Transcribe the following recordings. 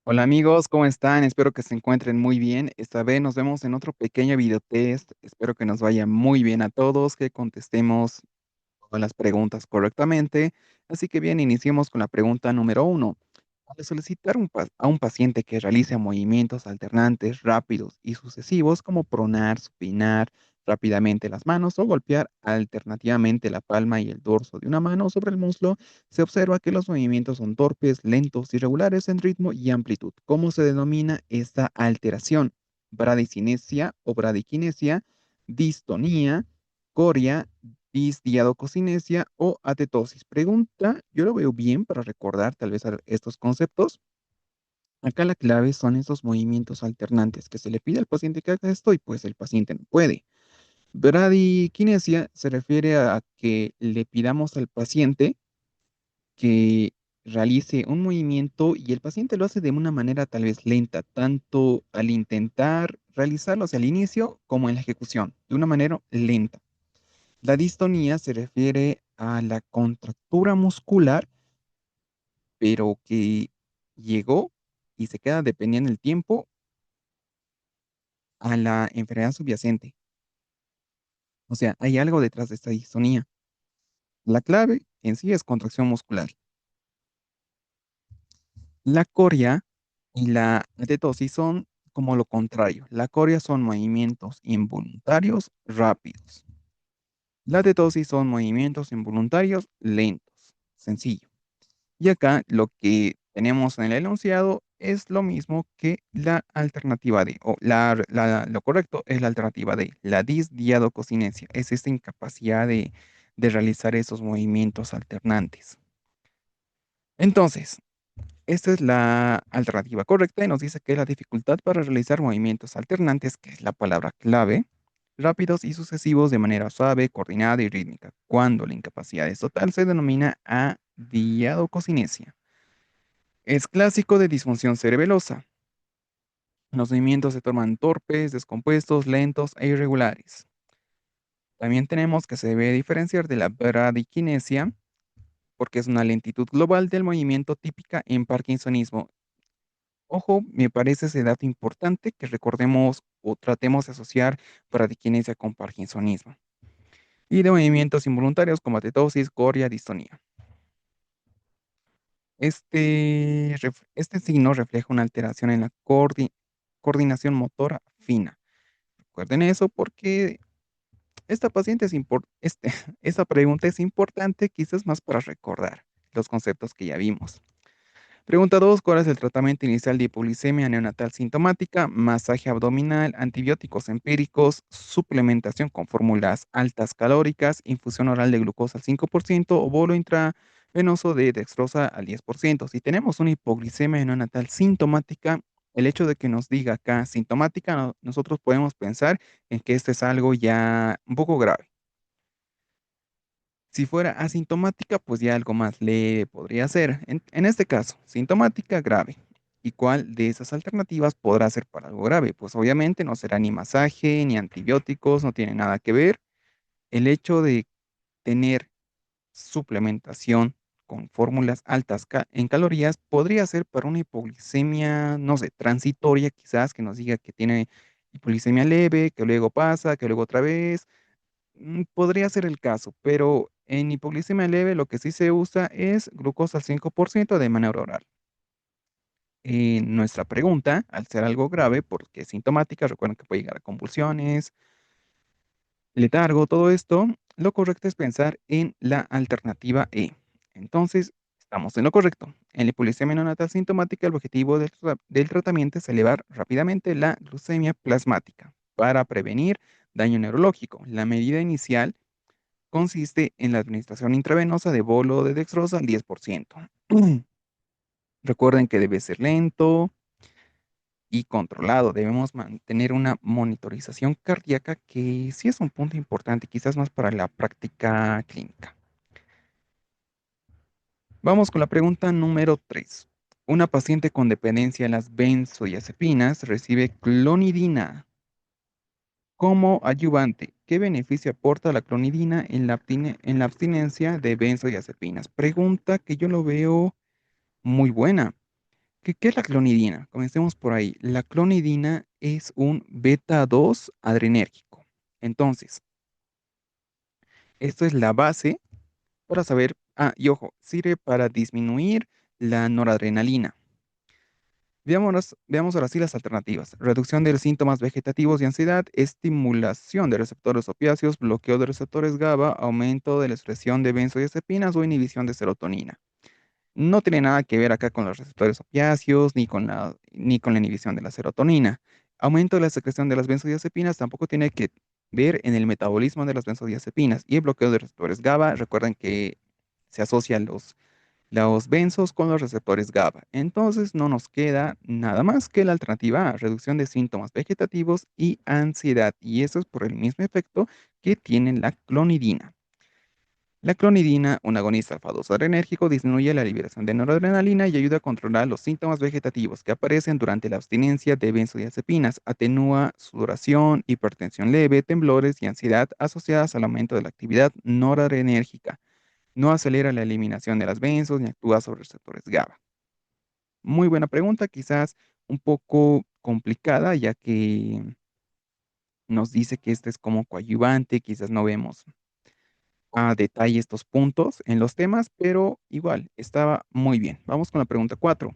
Hola amigos, ¿cómo están? Espero que se encuentren muy bien. Esta vez nos vemos en otro pequeño videotest. Espero que nos vaya muy bien a todos, que contestemos todas las preguntas correctamente. Así que bien, iniciemos con la pregunta número uno. Al solicitar a un paciente que realice movimientos alternantes, rápidos y sucesivos, como pronar, supinar rápidamente las manos o golpear alternativamente la palma y el dorso de una mano sobre el muslo, se observa que los movimientos son torpes, lentos, irregulares en ritmo y amplitud. ¿Cómo se denomina esta alteración? Bradicinesia o bradiquinesia, distonía, coria, disdiadococinesia o atetosis. Pregunta, yo lo veo bien para recordar tal vez estos conceptos. Acá la clave son esos movimientos alternantes que se le pide al paciente que haga esto y pues el paciente no puede. Bradiquinesia se refiere a que le pidamos al paciente que realice un movimiento y el paciente lo hace de una manera tal vez lenta, tanto al intentar realizarlo hacia el inicio como en la ejecución, de una manera lenta. La distonía se refiere a la contractura muscular, pero que llegó y se queda dependiendo del tiempo a la enfermedad subyacente. O sea, hay algo detrás de esta distonía. La clave en sí es contracción muscular. La coria y la atetosis son como lo contrario. La coria son movimientos involuntarios rápidos. La atetosis son movimientos involuntarios lentos. Sencillo. Y acá lo que tenemos en el enunciado es lo mismo que la alternativa D, o lo correcto es la alternativa D, la disdiadococinesia, es esta incapacidad de realizar esos movimientos alternantes. Entonces, esta es la alternativa correcta y nos dice que la dificultad para realizar movimientos alternantes, que es la palabra clave, rápidos y sucesivos de manera suave, coordinada y rítmica, cuando la incapacidad es total, se denomina adiadococinesia. Es clásico de disfunción cerebelosa. Los movimientos se tornan torpes, descompuestos, lentos e irregulares. También tenemos que se debe diferenciar de la bradiquinesia, porque es una lentitud global del movimiento típica en parkinsonismo. Ojo, me parece ese dato importante que recordemos o tratemos de asociar bradiquinesia con parkinsonismo. Y de movimientos involuntarios como atetosis, coria, distonía. Este signo refleja una alteración en la coordinación motora fina. Recuerden eso porque esta paciente esta pregunta es importante, quizás más para recordar los conceptos que ya vimos. Pregunta 2. ¿Cuál es el tratamiento inicial de hipoglicemia neonatal sintomática? Masaje abdominal, antibióticos empíricos, suplementación con fórmulas altas calóricas, infusión oral de glucosa al 5% o bolo intravenoso de dextrosa al 10%. Si tenemos una hipoglicemia neonatal sintomática, el hecho de que nos diga acá sintomática, nosotros podemos pensar en que esto es algo ya un poco grave. Si fuera asintomática, pues ya algo más leve podría ser. En este caso, sintomática grave. ¿Y cuál de esas alternativas podrá ser para algo grave? Pues obviamente no será ni masaje, ni antibióticos, no tiene nada que ver. El hecho de tener suplementación con fórmulas altas en calorías podría ser para una hipoglicemia, no sé, transitoria quizás, que nos diga que tiene hipoglicemia leve, que luego pasa, que luego otra vez. Podría ser el caso, pero en hipoglicemia leve lo que sí se usa es glucosa al 5% de manera oral. Nuestra pregunta, al ser algo grave, porque es sintomática, recuerden que puede llegar a convulsiones, letargo, todo esto, lo correcto es pensar en la alternativa E. Entonces, estamos en lo correcto. En la hipoglicemia neonatal sintomática, el objetivo del tratamiento es elevar rápidamente la glucemia plasmática para prevenir daño neurológico. La medida inicial consiste en la administración intravenosa de bolo de dextrosa al 10%. Recuerden que debe ser lento y controlado. Debemos mantener una monitorización cardíaca que sí es un punto importante, quizás más para la práctica clínica. Vamos con la pregunta número 3. Una paciente con dependencia en las benzodiazepinas recibe clonidina como ayudante. ¿Qué beneficio aporta la clonidina en en la abstinencia de benzodiazepinas? Pregunta que yo lo veo muy buena. ¿Qué es la clonidina? Comencemos por ahí. La clonidina es un beta 2 adrenérgico. Entonces, esto es la base para saber, y ojo, sirve para disminuir la noradrenalina. Veamos ahora sí las alternativas. Reducción de los síntomas vegetativos y ansiedad, estimulación de receptores opiáceos, bloqueo de receptores GABA, aumento de la expresión de benzodiazepinas o inhibición de serotonina. No tiene nada que ver acá con los receptores opiáceos ni con la inhibición de la serotonina. Aumento de la secreción de las benzodiazepinas tampoco tiene que ver en el metabolismo de las benzodiazepinas. Y el bloqueo de receptores GABA, recuerden que se asocian los benzos con los receptores GABA. Entonces no nos queda nada más que la alternativa A, reducción de síntomas vegetativos y ansiedad. Y eso es por el mismo efecto que tiene la clonidina. La clonidina, un agonista alfa-2 adrenérgico, disminuye la liberación de noradrenalina y ayuda a controlar los síntomas vegetativos que aparecen durante la abstinencia de benzodiazepinas. Atenúa sudoración, hipertensión leve, temblores y ansiedad asociadas al aumento de la actividad noradrenérgica. No acelera la eliminación de las benzos ni actúa sobre receptores GABA. Muy buena pregunta, quizás un poco complicada, ya que nos dice que este es como coadyuvante, quizás no vemos a detalle estos puntos en los temas, pero igual, estaba muy bien. Vamos con la pregunta 4.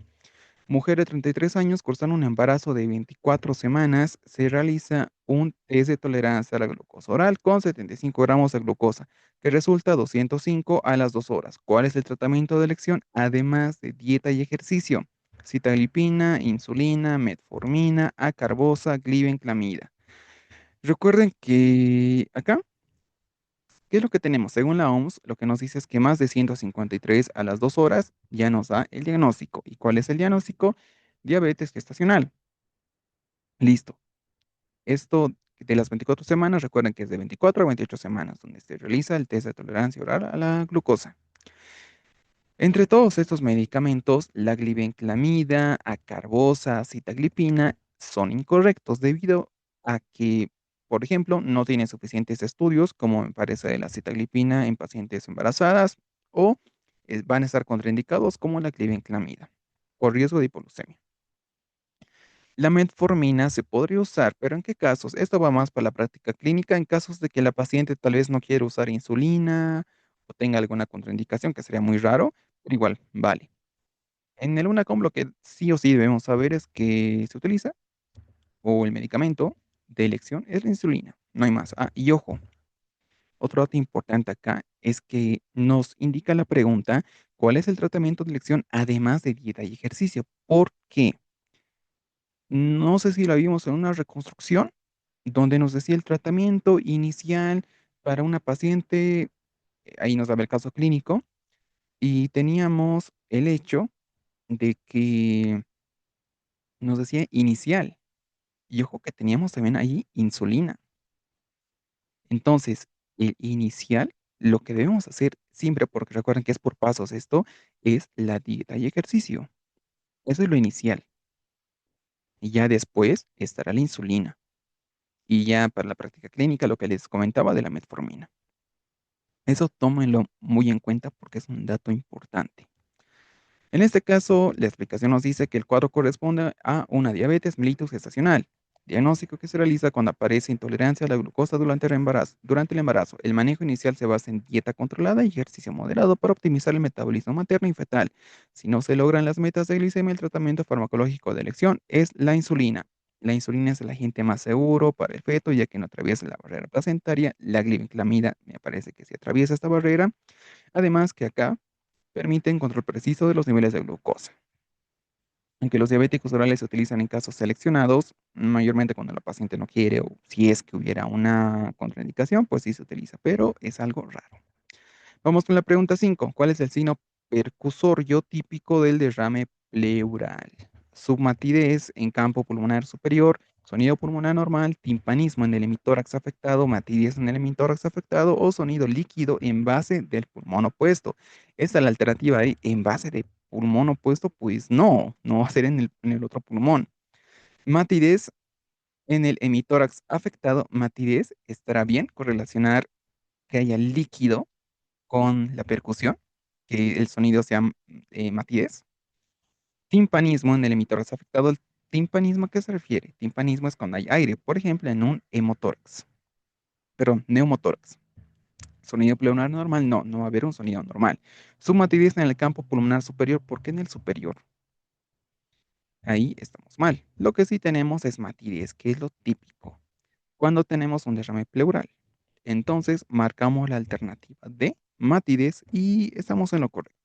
Mujer de 33 años cursando un embarazo de 24 semanas, se realiza un test de tolerancia a la glucosa oral con 75 gramos de glucosa, que resulta 205 a las 2 horas. ¿Cuál es el tratamiento de elección? Además de dieta y ejercicio. Sitaglipina, insulina, metformina, acarbosa, glibenclamida. Recuerden que acá, ¿qué es lo que tenemos? Según la OMS, lo que nos dice es que más de 153 a las 2 horas ya nos da el diagnóstico. ¿Y cuál es el diagnóstico? Diabetes gestacional. Listo. Esto de las 24 semanas, recuerden que es de 24 a 28 semanas, donde se realiza el test de tolerancia oral a la glucosa. Entre todos estos medicamentos, la glibenclamida, acarbosa, sitaglipina son incorrectos debido a que, por ejemplo, no tienen suficientes estudios, como me parece de la sitaglipina en pacientes embarazadas, o van a estar contraindicados como la glibenclamida, por riesgo de hipoglucemia. La metformina se podría usar, pero ¿en qué casos? Esto va más para la práctica clínica, en casos de que la paciente tal vez no quiera usar insulina o tenga alguna contraindicación, que sería muy raro, pero igual, vale. En el UNACOM lo que sí o sí debemos saber es que se utiliza, o el medicamento de elección es la insulina, no hay más. Y ojo, otro dato importante acá es que nos indica la pregunta, ¿cuál es el tratamiento de elección además de dieta y ejercicio? ¿Por qué? No sé si la vimos en una reconstrucción donde nos decía el tratamiento inicial para una paciente, ahí nos daba el caso clínico, y teníamos el hecho de que nos decía inicial, y ojo que teníamos también ahí insulina. Entonces, el inicial, lo que debemos hacer siempre, porque recuerden que es por pasos esto, es la dieta y ejercicio. Eso es lo inicial. Y ya después estará la insulina. Y ya para la práctica clínica, lo que les comentaba de la metformina. Eso tómenlo muy en cuenta porque es un dato importante. En este caso, la explicación nos dice que el cuadro corresponde a una diabetes mellitus gestacional, diagnóstico que se realiza cuando aparece intolerancia a la glucosa durante el embarazo. Durante el embarazo, el manejo inicial se basa en dieta controlada y ejercicio moderado para optimizar el metabolismo materno y fetal. Si no se logran las metas de glicemia, el tratamiento farmacológico de elección es la insulina. La insulina es el agente más seguro para el feto, ya que no atraviesa la barrera placentaria. La glibenclamida me parece que sí atraviesa esta barrera. Además que acá permiten control preciso de los niveles de glucosa. Aunque los diabéticos orales se utilizan en casos seleccionados, mayormente cuando la paciente no quiere o si es que hubiera una contraindicación, pues sí se utiliza, pero es algo raro. Vamos con la pregunta 5. ¿Cuál es el signo percusorio típico del derrame pleural? Submatidez en campo pulmonar superior, sonido pulmonar normal, timpanismo en el hemitórax afectado, matidez en el hemitórax afectado o sonido líquido en base del pulmón opuesto. Esta es la alternativa de en base de pulmón opuesto, pues no, no va a ser en el otro pulmón. Matidez en el hemitórax afectado, matidez estará bien correlacionar que haya líquido con la percusión, que el sonido sea, matidez. Timpanismo en el emitórax afectado. ¿El timpanismo a qué se refiere? Timpanismo es cuando hay aire, por ejemplo, en un hemotórax, perdón, neumotórax. Sonido pulmonar normal, no, no va a haber un sonido normal. Submatidez en el campo pulmonar superior, ¿por qué en el superior? Ahí estamos mal. Lo que sí tenemos es matidez, que es lo típico. Cuando tenemos un derrame pleural. Entonces marcamos la alternativa de matidez y estamos en lo correcto.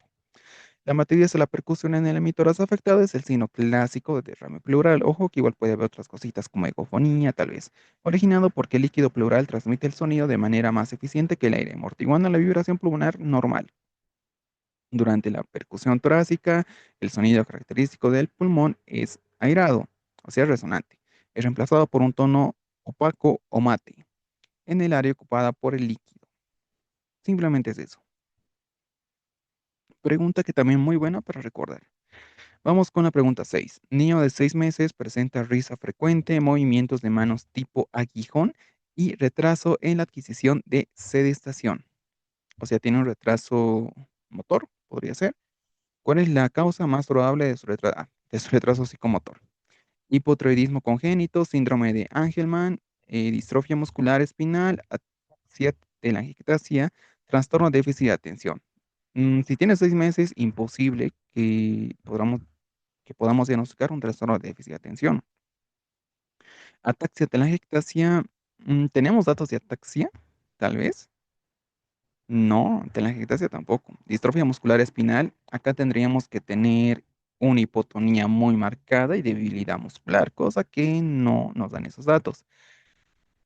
La matidez o la percusión en el emitoras afectado es el signo clásico de derrame pleural. Ojo que igual puede haber otras cositas como ecofonía, tal vez, originado porque el líquido pleural transmite el sonido de manera más eficiente que el aire, amortiguando la vibración pulmonar normal. Durante la percusión torácica, el sonido característico del pulmón es airado, o sea, resonante. Es reemplazado por un tono opaco o mate en el área ocupada por el líquido. Simplemente es eso. Pregunta que también muy buena para recordar. Vamos con la pregunta 6. Niño de 6 meses presenta risa frecuente, movimientos de manos tipo aguijón y retraso en la adquisición de sedestación. O sea, tiene un retraso motor, podría ser. ¿Cuál es la causa más probable de de su retraso psicomotor? Hipotiroidismo congénito, síndrome de Angelman, distrofia muscular espinal, ataxia telangiectasia, trastorno de déficit de atención. Si tiene 6 meses, imposible que podamos diagnosticar un trastorno de déficit de atención. Ataxia telangiectasia, ¿tenemos datos de ataxia? Tal vez. No, telangiectasia tampoco. Distrofia muscular espinal, acá tendríamos que tener una hipotonía muy marcada y debilidad muscular, cosa que no nos dan esos datos.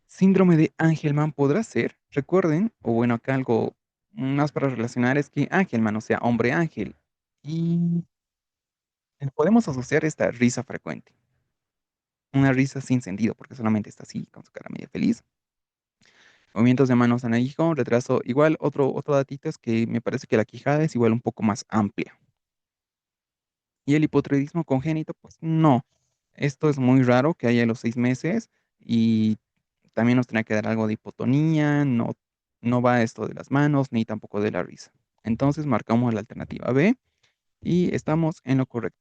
Síndrome de Angelman podrá ser, recuerden, o bueno, acá algo más para relacionar es que Angelman, o sea, hombre ángel, y podemos asociar esta risa frecuente, una risa sin sentido, porque solamente está así, con su cara medio feliz. Movimientos de manos en el aguijón, retraso. Igual, otro datito es que me parece que la quijada es igual un poco más amplia. Y el hipotiroidismo congénito, pues no. Esto es muy raro que haya a los 6 meses y también nos tenía que dar algo de hipotonía, no, no va esto de las manos ni tampoco de la risa. Entonces marcamos la alternativa B y estamos en lo correcto.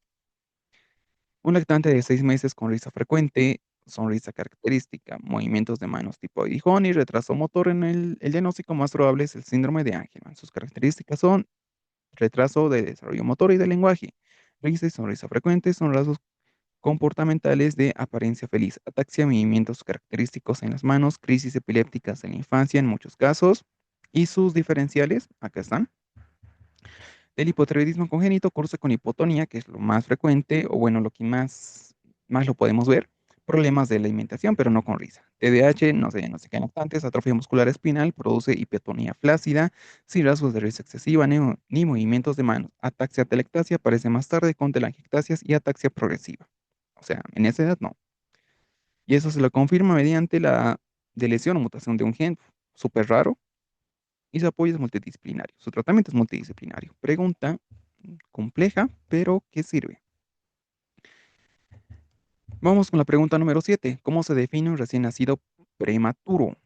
Un lactante de 6 meses con risa frecuente, sonrisa característica, movimientos de manos tipo aguijón y retraso motor en el diagnóstico más probable es el síndrome de Angelman. Sus características son retraso de desarrollo motor y de lenguaje. Risa y sonrisa frecuente son rasgos comportamentales de apariencia feliz. Ataxia, movimientos característicos en las manos, crisis epilépticas en la infancia en muchos casos. Y sus diferenciales, acá están. El hipotiroidismo congénito cursa con hipotonía, que es lo más frecuente, o bueno, lo que más lo podemos ver. Problemas de la alimentación, pero no con risa. TDAH no se diagnostica en lactantes, atrofia muscular espinal, produce hipotonía flácida, sin rasgos de risa excesiva ni movimientos de manos. Ataxia telectasia aparece más tarde con telangiectasias y ataxia progresiva. O sea, en esa edad no. Y eso se lo confirma mediante la deleción o mutación de un gen súper raro y su apoyo es multidisciplinario. Su tratamiento es multidisciplinario. Pregunta compleja, pero que sirve. Vamos con la pregunta número 7. ¿Cómo se define un recién nacido prematuro?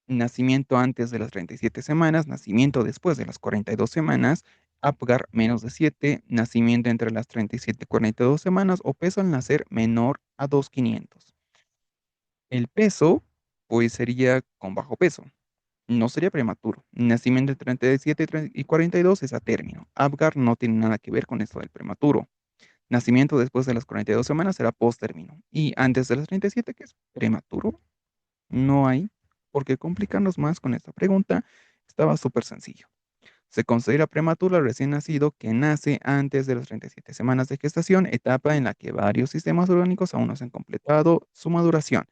Nacimiento antes de las 37 semanas, nacimiento después de las 42 semanas, APGAR menos de 7, nacimiento entre las 37 y 42 semanas o peso al nacer menor a 2.500. El peso, pues sería con bajo peso. No sería prematuro. Nacimiento entre 37 y 42 es a término. APGAR no tiene nada que ver con esto del prematuro. Nacimiento después de las 42 semanas será post término. Y antes de las 37, que es prematuro, no hay por qué complicarnos más con esta pregunta. Estaba súper sencillo. Se considera prematuro al recién nacido que nace antes de las 37 semanas de gestación, etapa en la que varios sistemas orgánicos aún no se han completado su maduración.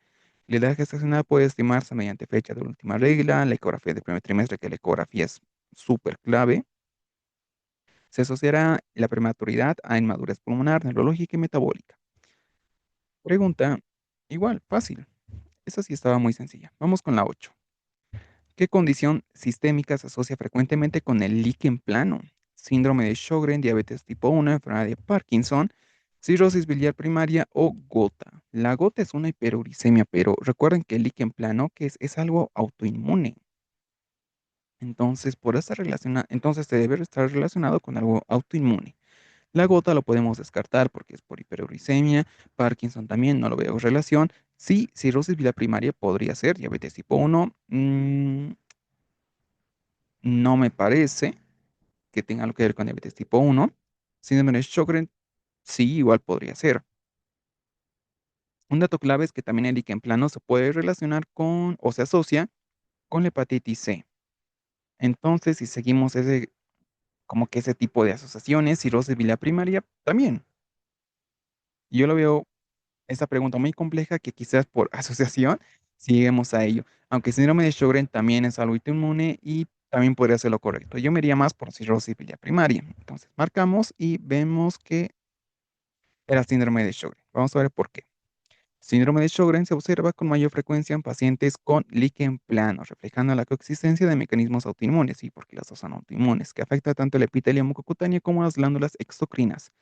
La edad gestacional puede estimarse mediante fecha de última regla, la ecografía del primer trimestre, que la ecografía es súper clave. Se asociará la prematuridad a inmadurez pulmonar, neurológica y metabólica. Pregunta, igual, fácil. Esa sí estaba muy sencilla. Vamos con la 8. ¿Qué condición sistémica se asocia frecuentemente con el líquen plano? Síndrome de Sjögren, diabetes tipo 1, enfermedad de Parkinson, cirrosis biliar primaria o gota. La gota es una hiperuricemia, pero recuerden que el líquen plano es algo autoinmune. Entonces, entonces debe estar relacionado con algo autoinmune. La gota lo podemos descartar porque es por hiperuricemia. Parkinson también, no lo veo relación. Sí, cirrosis vía primaria podría ser diabetes tipo 1. No me parece que tenga algo que ver con diabetes tipo 1. Síndrome de Sjögren, sí, igual podría ser. Un dato clave es que también el líquen plano se puede relacionar con o se asocia con la hepatitis C. Entonces, si seguimos como que ese tipo de asociaciones, cirrosis biliar primaria, también. Yo lo veo esta pregunta muy compleja que quizás por asociación lleguemos a ello. Aunque síndrome de Sjögren también es algo autoinmune y también podría ser lo correcto. Yo me iría más por cirrosis biliar primaria. Entonces, marcamos y vemos que era síndrome de Sjögren. Vamos a ver por qué. Síndrome de Sjögren se observa con mayor frecuencia en pacientes con líquen plano, reflejando la coexistencia de mecanismos autoinmunes, y porque las dos son autoinmunes, que afecta tanto el epitelio mucocutáneo como las glándulas exocrinas.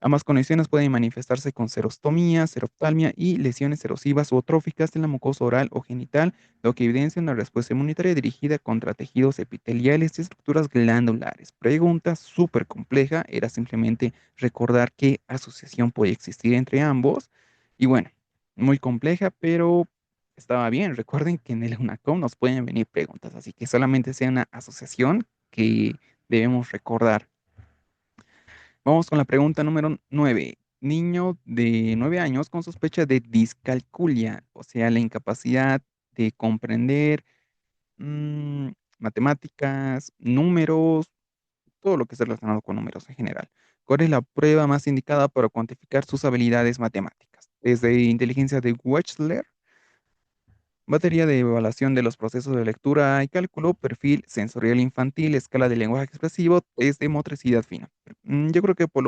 Ambas condiciones pueden manifestarse con serostomía, seroftalmia y lesiones erosivas o tróficas en la mucosa oral o genital, lo que evidencia una respuesta inmunitaria dirigida contra tejidos epiteliales y estructuras glandulares. Pregunta súper compleja, era simplemente recordar qué asociación puede existir entre ambos. Y bueno, muy compleja, pero estaba bien. Recuerden que en el UNACOM nos pueden venir preguntas, así que solamente sea una asociación que debemos recordar. Vamos con la pregunta número 9. Niño de 9 años con sospecha de discalculia, o sea, la incapacidad de comprender mm, matemáticas, números, todo lo que esté relacionado con números en general. ¿Cuál es la prueba más indicada para cuantificar sus habilidades matemáticas? Desde inteligencia de Wechsler, batería de evaluación de los procesos de lectura y cálculo, perfil sensorial infantil, escala de lenguaje expresivo, test de motricidad fina. Yo creo que por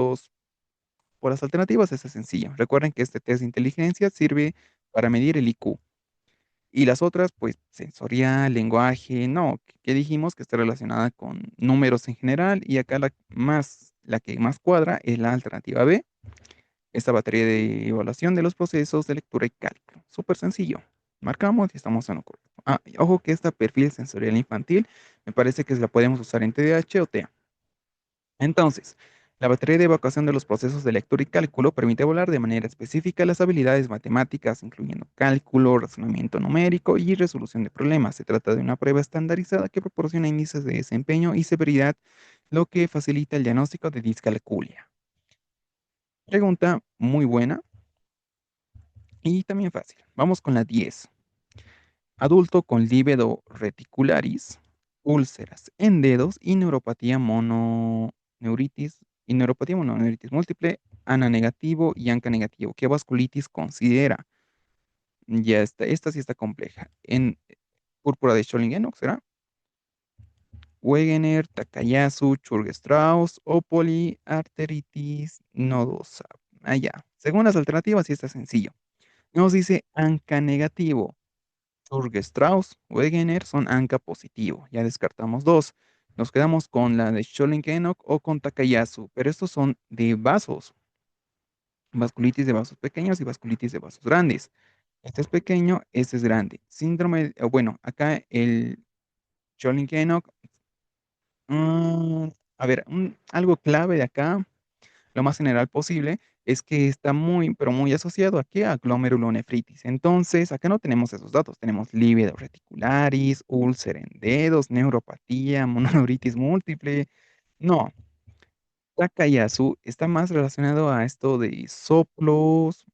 las alternativas es sencillo. Recuerden que este test de inteligencia sirve para medir el IQ. Y las otras, pues sensorial, lenguaje, no, que dijimos que está relacionada con números en general. Y acá la que más cuadra es la alternativa B, esta batería de evaluación de los procesos de lectura y cálculo. Súper sencillo. Marcamos y estamos en lo correcto. Y ojo que esta perfil sensorial infantil me parece que la podemos usar en TDAH o TEA. Entonces, la batería de evacuación de los procesos de lectura y cálculo permite evaluar de manera específica las habilidades matemáticas, incluyendo cálculo, razonamiento numérico y resolución de problemas. Se trata de una prueba estandarizada que proporciona índices de desempeño y severidad, lo que facilita el diagnóstico de discalculia. Pregunta muy buena y también fácil. Vamos con la 10. Adulto con lívido reticularis, úlceras en dedos y neuroneuritis neuropatía mononeuritis múltiple, ANA negativo y ANCA negativo. ¿Qué vasculitis considera? Ya está, esta sí está compleja. En púrpura de Scholingen, ¿será? Wegener, Takayasu, Churg-Strauss o poliarteritis nodosa. Allá. Según las alternativas, sí está sencillo. Nos dice ANCA negativo. Strauss, Wegener son ANCA positivo. Ya descartamos dos. Nos quedamos con la de Scholling-Kennock o con Takayasu, pero estos son de vasos. Vasculitis de vasos pequeños y vasculitis de vasos grandes. Este es pequeño, este es grande. Síndrome, bueno, acá el Scholling-Kennock. mm, a ver, algo clave de acá, lo más general posible, es que está muy, pero muy asociado aquí a glomerulonefritis. Entonces, acá no tenemos esos datos. Tenemos lívido reticularis, úlcera en dedos, neuropatía, mononeuritis múltiple. No, Takayasu está más relacionado a esto de soplos,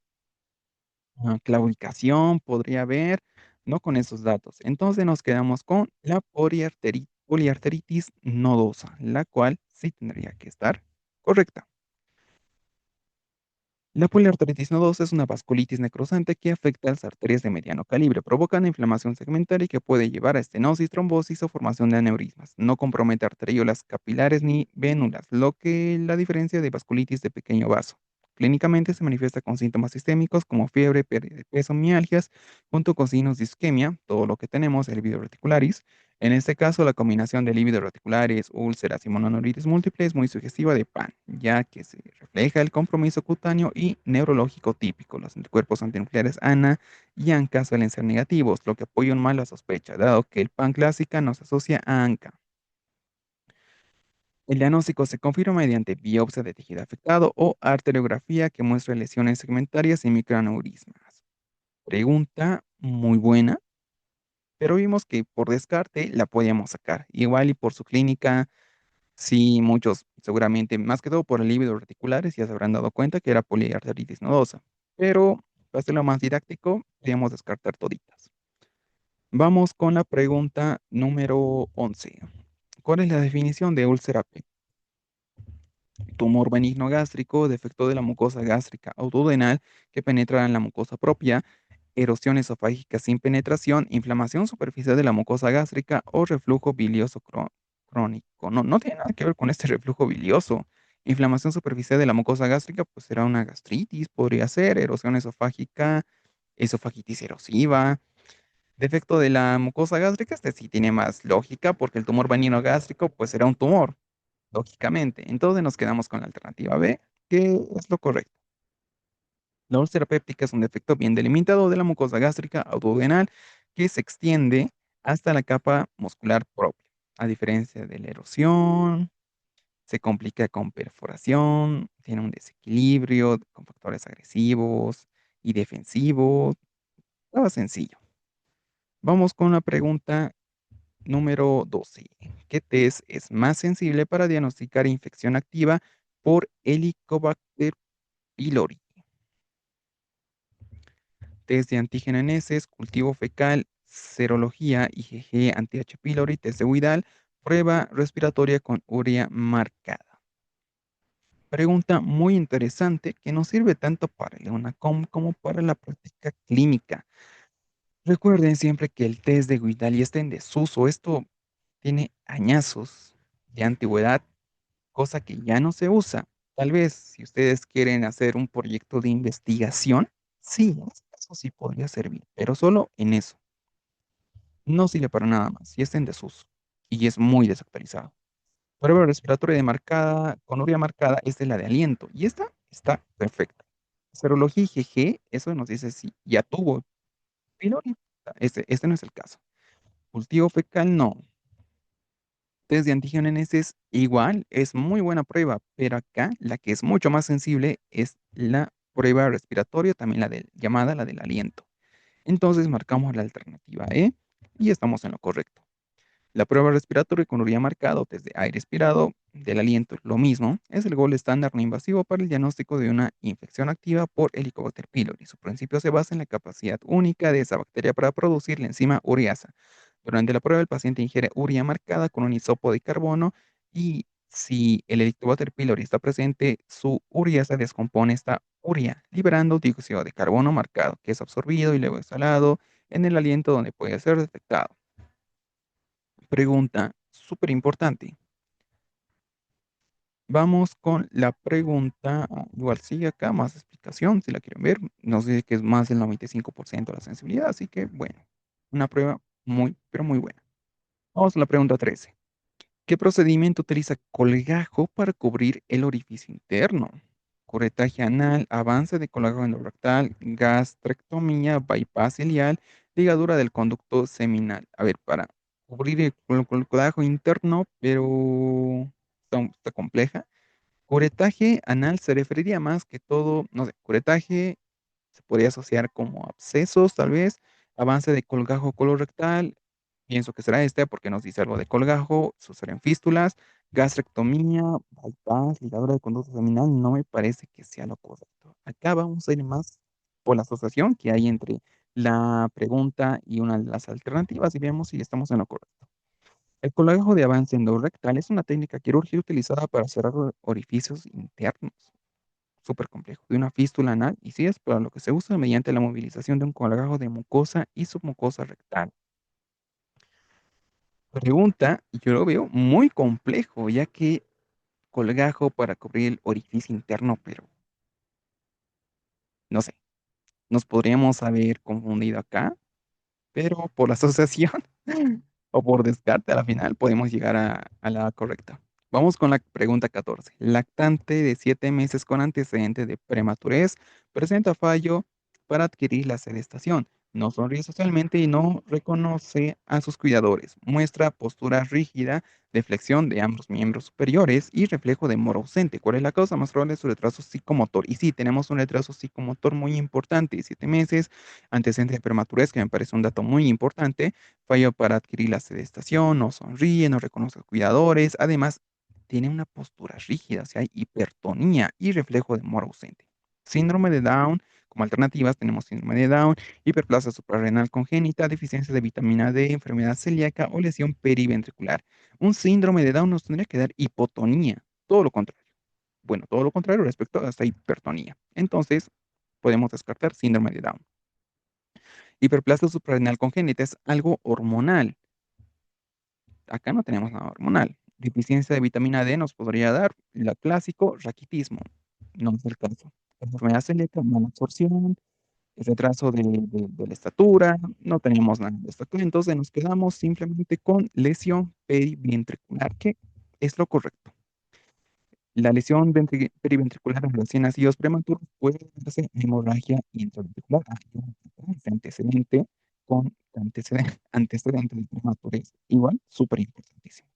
claudicación, podría haber, no con esos datos. Entonces nos quedamos con la poliarteritis nodosa, la cual sí tendría que estar correcta. La poliarteritis nodosa es una vasculitis necrosante que afecta a las arterias de mediano calibre, provocando inflamación segmentaria y que puede llevar a estenosis, trombosis o formación de aneurismas. No compromete arteriolas capilares ni vénulas, lo que la diferencia de vasculitis de pequeño vaso. Clínicamente se manifiesta con síntomas sistémicos como fiebre, pérdida de peso, mialgias, junto con signos de isquemia, todo lo que tenemos, el lívido reticularis. En este caso, la combinación de lívidos reticulares, úlceras y mononeuritis múltiple es muy sugestiva de PAN, ya que se refleja el compromiso cutáneo y neurológico típico. Los anticuerpos antinucleares ANA y ANCA suelen ser negativos, lo que apoya un mal la sospecha, dado que el PAN clásica nos asocia a ANCA. El diagnóstico se confirma mediante biopsia de tejido afectado o arteriografía que muestra lesiones segmentarias y microaneurismas. Pregunta muy buena, pero vimos que por descarte la podíamos sacar. Igual y por su clínica, sí, muchos, seguramente, más que todo por el lívido reticulares, ya se habrán dado cuenta que era poliarteritis nodosa. Pero, para hacerlo más didáctico, podríamos descartar toditas. Vamos con la pregunta número 11. ¿Cuál es la definición de úlcera péptica? Tumor benigno gástrico, defecto de la mucosa gástrica autodenal que penetra en la mucosa propia, erosión esofágica sin penetración, inflamación superficial de la mucosa gástrica o reflujo bilioso crónico. No, no tiene nada que ver con este reflujo bilioso. Inflamación superficial de la mucosa gástrica, pues será una gastritis, podría ser, erosión esofágica, esofagitis erosiva. Defecto de la mucosa gástrica, este sí tiene más lógica porque el tumor benigno gástrico, pues será un tumor, lógicamente. Entonces nos quedamos con la alternativa B, que es lo correcto. La úlcera péptica es un defecto bien delimitado de la mucosa gástrica duodenal que se extiende hasta la capa muscular propia. A diferencia de la erosión, se complica con perforación, tiene un desequilibrio con factores agresivos y defensivos. Estaba sencillo. Vamos con la pregunta número 12. ¿Qué test es más sensible para diagnosticar infección activa por Helicobacter pylori? Test de antígeno en heces, cultivo fecal, serología, IgG, anti-H. pylori, test de Widal, prueba respiratoria con urea marcada. Pregunta muy interesante que nos sirve tanto para el EUNACOM como para la práctica clínica. Recuerden siempre que el test de Widal ya está en desuso. Esto tiene añazos de antigüedad, cosa que ya no se usa. Tal vez si ustedes quieren hacer un proyecto de investigación, sí, en este caso sí podría servir, pero solo en eso. No sirve para nada más y está en desuso y es muy desactualizado. Prueba respiratoria de marcada, con urea marcada, esta es la de aliento y esta está perfecta. Serología IgG, eso nos dice si ya tuvo pylori. Este no es el caso. Cultivo fecal, no. Test de antígeno en heces, igual, es muy buena prueba, pero acá la que es mucho más sensible es la prueba respiratoria, también llamada la del aliento. Entonces marcamos la alternativa E y estamos en lo correcto. La prueba respiratoria con urea marcado desde aire expirado del aliento, lo mismo, es el gol estándar no invasivo para el diagnóstico de una infección activa por Helicobacter pylori. Su principio se basa en la capacidad única de esa bacteria para producir la enzima ureasa. Durante la prueba, el paciente ingiere urea marcada con un hisopo de carbono y si el Helicobacter pylori está presente, su urea se descompone esta urea, liberando dióxido de carbono marcado, que es absorbido y luego exhalado en el aliento donde puede ser detectado. Pregunta súper importante. Vamos con la pregunta, igual sigue acá, más explicación, si la quieren ver. Nos dice que es más del 95% la sensibilidad, así que bueno, una prueba muy, pero muy buena. Vamos a la pregunta 13. ¿Qué procedimiento utiliza colgajo para cubrir el orificio interno? Curetaje anal, avance de colágeno endorectal, gastrectomía, bypass ileal, ligadura del conducto seminal. A ver, para cubrir el colágeno interno, pero está compleja. Curetaje anal se referiría más que todo, no sé, curetaje se podría asociar como abscesos, tal vez, avance de colgajo colorectal, pienso que será este porque nos dice algo de colgajo, suceder en fístulas, gastrectomía, bypass, ligadura de conducto seminal, no me parece que sea lo correcto. Acá vamos a ir más por la asociación que hay entre la pregunta y una de las alternativas y vemos si estamos en lo correcto. El colgajo de avance endorectal es una técnica quirúrgica utilizada para cerrar orificios internos. Súper complejo, de una fístula anal, y sí es para lo que se usa mediante la movilización de un colgajo de mucosa y submucosa rectal. Pregunta, y yo lo veo muy complejo, ya que colgajo para cubrir el orificio interno, pero no sé, nos podríamos haber confundido acá, pero por la asociación o por descarte a la final podemos llegar a la correcta. Vamos con la pregunta 14. Lactante de 7 meses con antecedente de prematurez presenta fallo para adquirir la sedestación. No sonríe socialmente y no reconoce a sus cuidadores. Muestra postura rígida, de flexión de ambos miembros superiores y reflejo de moro ausente. ¿Cuál es la causa? Más probable es su retraso psicomotor. Y sí, tenemos un retraso psicomotor muy importante, 7 meses, antecedente de prematurez, que me parece un dato muy importante, fallo para adquirir la sedestación, no sonríe, no reconoce a los cuidadores, además tiene una postura rígida, o sea, hay hipertonía y reflejo de moro ausente. Síndrome de Down, como alternativas tenemos síndrome de Down, hiperplasia suprarrenal congénita, deficiencia de vitamina D, enfermedad celíaca o lesión periventricular. Un síndrome de Down nos tendría que dar hipotonía, todo lo contrario. Bueno, todo lo contrario respecto a esta hipertonía. Entonces, podemos descartar síndrome de Down. Hiperplasia suprarrenal congénita es algo hormonal. Acá no tenemos nada hormonal. Deficiencia de vitamina D nos podría dar la clásico raquitismo. No es el caso. Enfermedad celíaca, mala absorción, el retraso de la estatura, no teníamos nada de esto. Entonces nos quedamos simplemente con lesión periventricular, que es lo correcto. La lesión periventricular en recién nacidos prematuros puede darse hemorragia intraventricular. Hay un antecedente con antecedente de prematurez. Igual, súper importantísimo.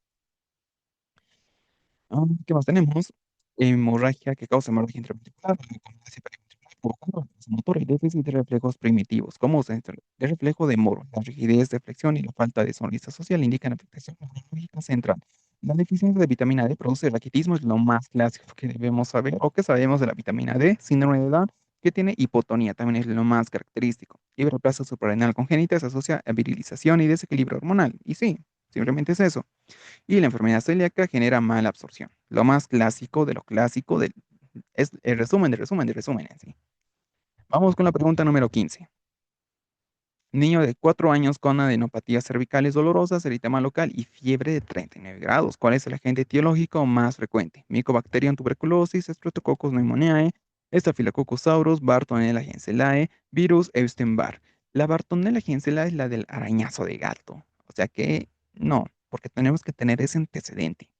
¿Qué más tenemos? Hemorragia que causa hemorragia intraventricular, la conducción periventricular, provocando retraso motor y déficit de reflejos primitivos, como centro de reflejo de Moro. La rigidez de flexión y la falta de sonrisa social indican afectación neurológica central. La deficiencia de vitamina D produce raquitismo, es lo más clásico que debemos saber o que sabemos de la vitamina D, síndrome de Down, que tiene hipotonía, también es lo más característico. Hiperplasia suprarrenal congénita se asocia a virilización y desequilibrio hormonal. Y sí, simplemente es eso. Y la enfermedad celíaca genera mala absorción. Lo más clásico de lo clásico es el resumen de resumen de resumen en sí. Vamos con la pregunta número 15. Niño de 4 años con adenopatías cervicales dolorosas, eritema local y fiebre de 39 grados. ¿Cuál es el agente etiológico más frecuente? Mycobacterium tuberculosis, Streptococcus pneumoniae, Staphylococcus aureus, Bartonella henselae, virus Epstein-Barr. La Bartonella henselae es la del arañazo de gato. O sea que no, porque tenemos que tener ese antecedente.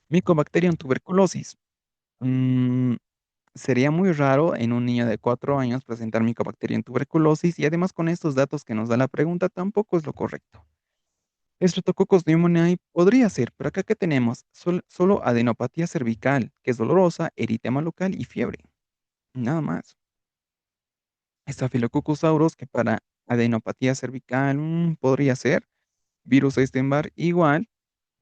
Mycobacterium tuberculosis. Mm, Sería muy raro en un niño de 4 años presentar Mycobacterium tuberculosis y además con estos datos que nos da la pregunta tampoco es lo correcto. Streptococcus pneumoniae podría ser, pero acá ¿qué tenemos? Solo adenopatía cervical, que es dolorosa, eritema local y fiebre. Nada más. Staphylococcus aureus, que para adenopatía cervical podría ser. Virus Epstein-Barr igual,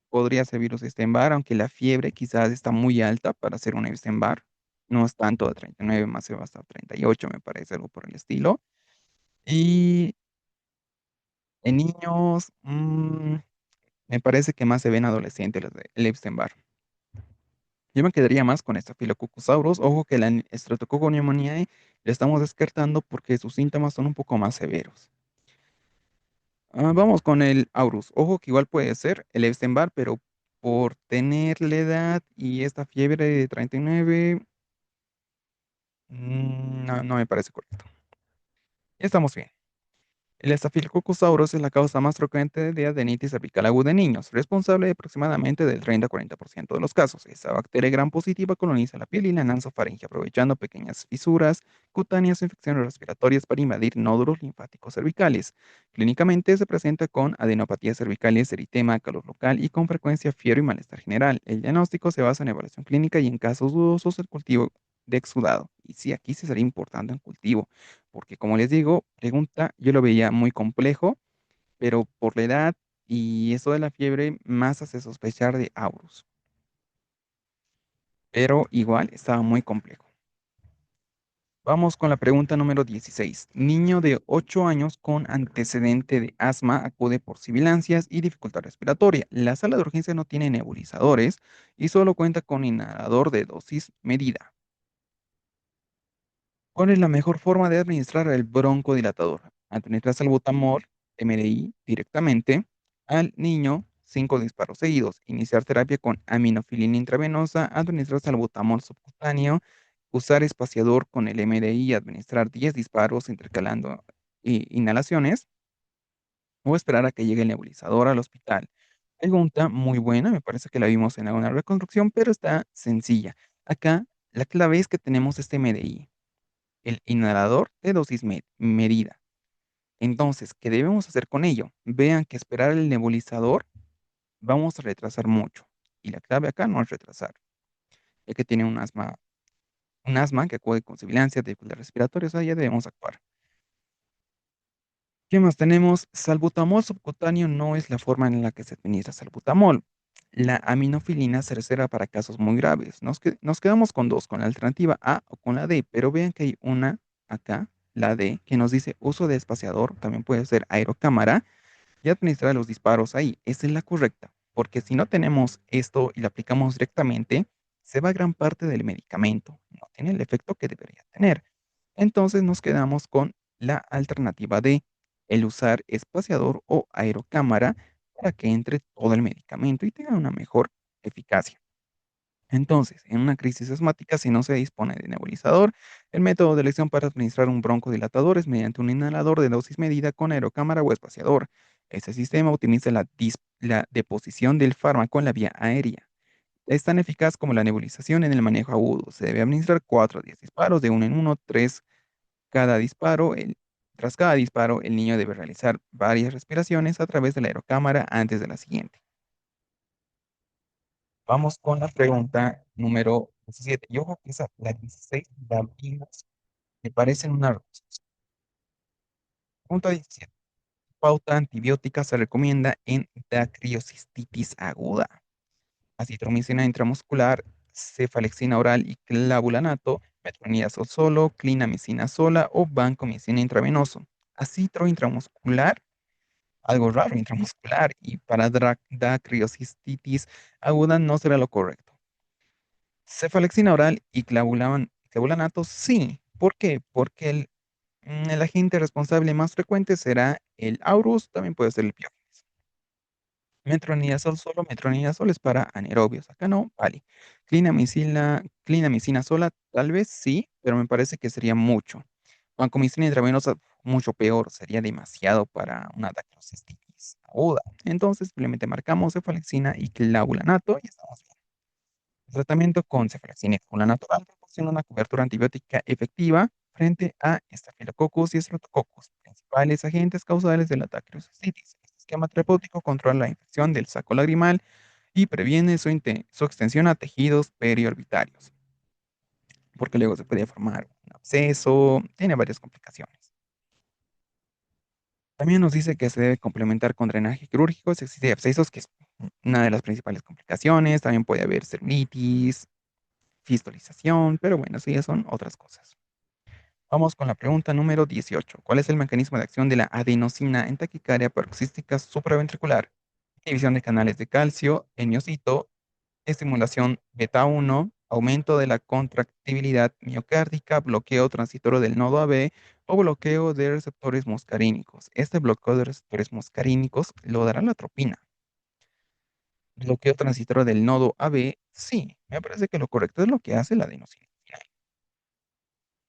podría ser virus Epstein-Barr, aunque la fiebre quizás está muy alta para ser un Epstein-Barr. No es tanto de 39, más se va hasta 38, me parece, algo por el estilo. Y en niños, me parece que más se ven adolescentes los de el Epstein-Barr. Yo me quedaría más con Staphylococcus aureus. Ojo que la Streptococcus pneumoniae la estamos descartando porque sus síntomas son un poco más severos. Vamos con el Aurus. Ojo que igual puede ser el Epstein-Barr, pero por tener la edad y esta fiebre de 39, no, no me parece correcto. Estamos bien. El Staphylococcus aureus es la causa más frecuente de adenitis cervical aguda en niños, responsable de aproximadamente del 30 a 40% de los casos. Esta bacteria gram positiva coloniza la piel y la nasofaringe, aprovechando pequeñas fisuras cutáneas o infecciones respiratorias para invadir nódulos linfáticos cervicales. Clínicamente se presenta con adenopatías cervicales, eritema, calor local y con frecuencia fiebre y malestar general. El diagnóstico se basa en evaluación clínica y en casos dudosos el cultivo de exudado. Y sí, aquí se sería importante el cultivo. Porque como les digo, pregunta, yo lo veía muy complejo, pero por la edad y eso de la fiebre más hace sospechar de Aurus. Pero igual estaba muy complejo. Vamos con la pregunta número 16. Niño de 8 años con antecedente de asma acude por sibilancias y dificultad respiratoria. La sala de urgencia no tiene nebulizadores y solo cuenta con inhalador de dosis medida. ¿Cuál es la mejor forma de administrar el broncodilatador? Administrar salbutamol, MDI, directamente al niño, 5 disparos seguidos. Iniciar terapia con aminofilina intravenosa, administrar salbutamol subcutáneo, usar espaciador con el MDI, administrar 10 disparos intercalando inhalaciones o esperar a que llegue el nebulizador al hospital. Pregunta muy buena, me parece que la vimos en alguna reconstrucción, pero está sencilla. Acá la clave es que tenemos este MDI. el inhalador de dosis medida. Entonces, ¿qué debemos hacer con ello? Vean que esperar el nebulizador vamos a retrasar mucho. Y la clave acá no es retrasar, ya que tiene un asma que acude con sibilancia, dificultad respiratoria, o sea, ya debemos actuar. ¿Qué más tenemos? Salbutamol subcutáneo no es la forma en la que se administra salbutamol. La aminofilina se reserva para casos muy graves. Nos quedamos con dos, con la alternativa A o con la D, pero vean que hay una acá, la D, que nos dice uso de espaciador, también puede ser aerocámara, y administrar los disparos ahí. Esa es la correcta, porque si no tenemos esto y lo aplicamos directamente, se va gran parte del medicamento. No tiene el efecto que debería tener. Entonces nos quedamos con la alternativa de el usar espaciador o aerocámara para que entre todo el medicamento y tenga una mejor eficacia. Entonces, en una crisis asmática, si no se dispone de nebulizador, el método de elección para administrar un broncodilatador es mediante un inhalador de dosis medida con aerocámara o espaciador. Este sistema optimiza la deposición del fármaco en la vía aérea. Es tan eficaz como la nebulización en el manejo agudo. Se debe administrar 4 a 10 disparos de uno en uno, 3 cada disparo. Tras cada disparo, el niño debe realizar varias respiraciones a través de la aerocámara antes de la siguiente. Vamos con la pregunta número 17. Y ojo que esa, la 16, la vimos, me parecen una... Pregunta 17. Pauta antibiótica se recomienda en dacriocistitis aguda. Acitromicina intramuscular, cefalexina oral y clavulanato, metronidazol solo, clindamicina sola o vancomicina intravenoso. Acitro intramuscular, algo raro intramuscular, y para dacriocistitis aguda no será lo correcto. Cefalexina oral y clavulanato, sí. ¿Por qué? Porque el agente responsable más frecuente será el aurus, también puede ser el piógenes. Metronidazol solo, metronidazol es para anaerobios, acá no, vale. Clindamicina sola, tal vez sí, pero me parece que sería mucho. Vancomicina intravenosa, mucho peor, sería demasiado para una dacrocestitis aguda. Entonces, simplemente marcamos cefalexina y clavulanato y estamos bien. El tratamiento con cefalexina y clorura natural proporciona una cobertura antibiótica efectiva frente a Staphylococcus y Streptococcus, principales agentes causales de la dacrococitis. Este esquema terapéutico controla la infección del saco lagrimal y previene su extensión a tejidos periorbitarios, porque luego se puede formar un absceso, tiene varias complicaciones. También nos dice que se debe complementar con drenaje quirúrgico si existe abscesos, que es una de las principales complicaciones. También puede haber celulitis, fistolización, pero bueno, sí, ya son otras cosas. Vamos con la pregunta número 18. ¿Cuál es el mecanismo de acción de la adenosina en taquicardia paroxística supraventricular? Inhibición de canales de calcio, en miocito, estimulación beta 1, aumento de la contractibilidad miocárdica, bloqueo transitorio del nodo AB o bloqueo de receptores muscarínicos. Este bloqueo de receptores muscarínicos lo dará la atropina. Bloqueo transitorio del nodo AB, sí, me parece que lo correcto es lo que hace la adenosina.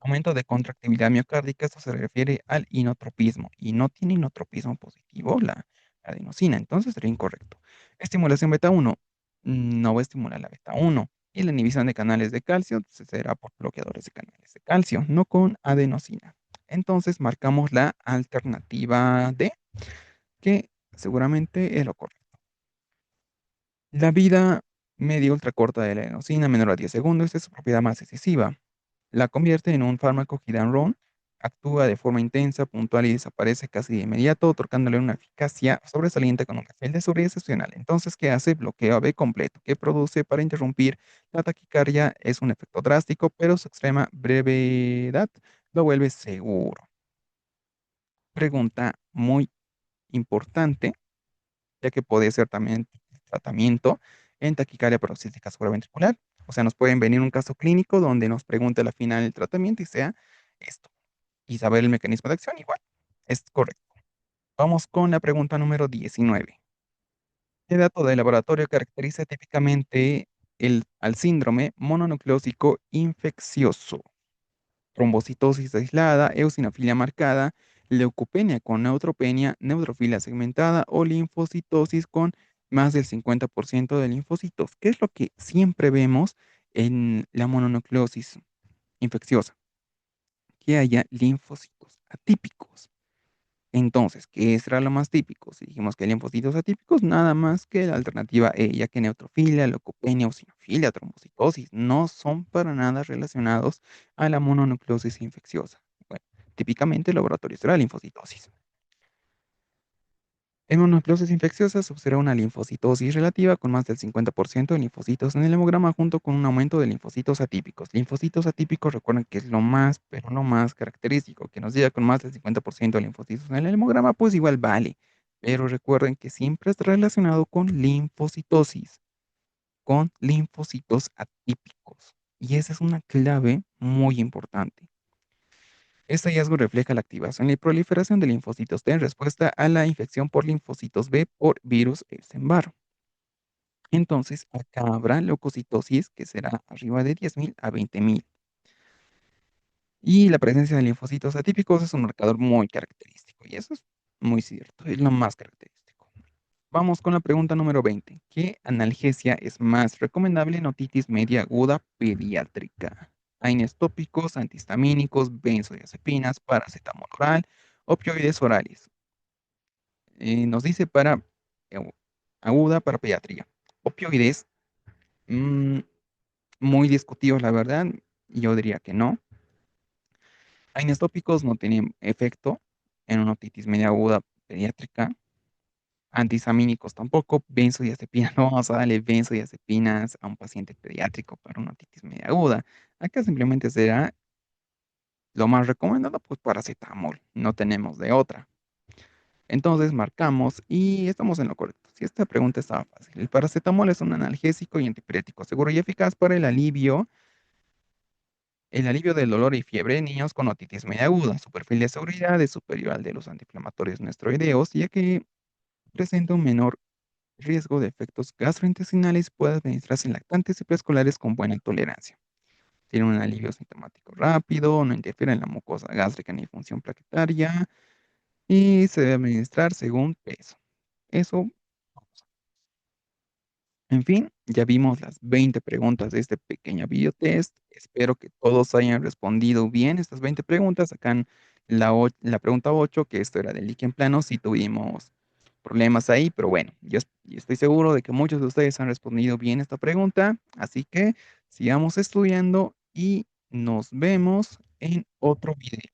Aumento de contractividad miocárdica, esto se refiere al inotropismo y no tiene inotropismo positivo la adenosina, entonces sería incorrecto. Estimulación beta 1 no va a estimular la beta 1 y la inhibición de canales de calcio se será por bloqueadores de canales de calcio, no con adenosina. Entonces marcamos la alternativa D, que seguramente es lo correcto. La vida media ultracorta de la adenosina, menor a 10 segundos, es su propiedad más decisiva. La convierte en un fármaco hit and run, actúa de forma intensa, puntual y desaparece casi de inmediato, otorgándole una eficacia sobresaliente con un perfil de seguridad excepcional. Entonces, ¿qué hace? Bloqueo AB completo, que produce para interrumpir la taquicardia. Es un efecto drástico, pero su extrema brevedad lo vuelve seguro. Pregunta muy importante, ya que puede ser también tratamiento en taquicardia paroxística supraventricular. O sea, nos pueden venir un caso clínico donde nos pregunte al final el tratamiento y sea esto. Y saber el mecanismo de acción igual. Es correcto. Vamos con la pregunta número 19. ¿Qué dato de laboratorio caracteriza típicamente al síndrome mononucleósico infeccioso? Trombocitosis aislada, eosinofilia marcada, leucopenia con neutropenia, neutrofilia segmentada o linfocitosis con más del 50% de linfocitos. ¿Qué es lo que siempre vemos en la mononucleosis infecciosa? que haya linfocitos atípicos. Entonces, ¿qué será lo más típico? Si dijimos que hay linfocitos atípicos, nada más que la alternativa E, ya que neutrofilia, leucopenia, eosinofilia, trombocitosis no son para nada relacionados a la mononucleosis infecciosa. Bueno, típicamente el laboratorio será linfocitosis. En mononucleosis infecciosa se observa una linfocitosis relativa con más del 50% de linfocitos en el hemograma junto con un aumento de linfocitos atípicos. Linfocitos atípicos, recuerden que es lo más, pero no más característico, que nos diga con más del 50% de linfocitos en el hemograma, pues igual vale. Pero recuerden que siempre está relacionado con linfocitos atípicos. Y esa es una clave muy importante. Este hallazgo refleja la activación y proliferación de linfocitos T en respuesta a la infección por linfocitos B por virus Epstein-Barr. Entonces, acá habrá leucocitosis que será arriba de 10.000 a 20.000. Y la presencia de linfocitos atípicos es un marcador muy característico. Y eso es muy cierto, es lo más característico. Vamos con la pregunta número 20. ¿Qué analgesia es más recomendable en otitis media aguda pediátrica? AINES tópicos, antihistamínicos, benzodiazepinas, paracetamol oral, opioides orales. Nos dice para agu- aguda para pediatría. Opioides, mm, muy discutidos, la verdad. Yo diría que no. AINES tópicos no tienen efecto en una otitis media aguda pediátrica. Antihistamínicos tampoco, benzodiazepinas, no vamos a darle benzodiazepinas a un paciente pediátrico para una otitis media aguda. Acá simplemente será lo más recomendado, pues paracetamol, no tenemos de otra. Entonces marcamos y estamos en lo correcto. Si esta pregunta estaba fácil, el paracetamol es un analgésico y antipirético seguro y eficaz para el alivio del dolor y fiebre en niños con otitis media aguda. Su perfil de seguridad es superior al de los antiinflamatorios no esteroideos, ya que presenta un menor riesgo de efectos gastrointestinales, puede administrarse en lactantes y preescolares con buena tolerancia. Tiene un alivio sintomático rápido, no interfiere en la mucosa gástrica ni función plaquetaria y se debe administrar según peso. Eso, en fin, ya vimos las 20 preguntas de este pequeño videotest. Espero que todos hayan respondido bien estas 20 preguntas. Acá en la pregunta 8, que esto era del líquen plano, sí tuvimos problemas ahí, pero bueno, yo estoy seguro de que muchos de ustedes han respondido bien esta pregunta, así que sigamos estudiando y nos vemos en otro video.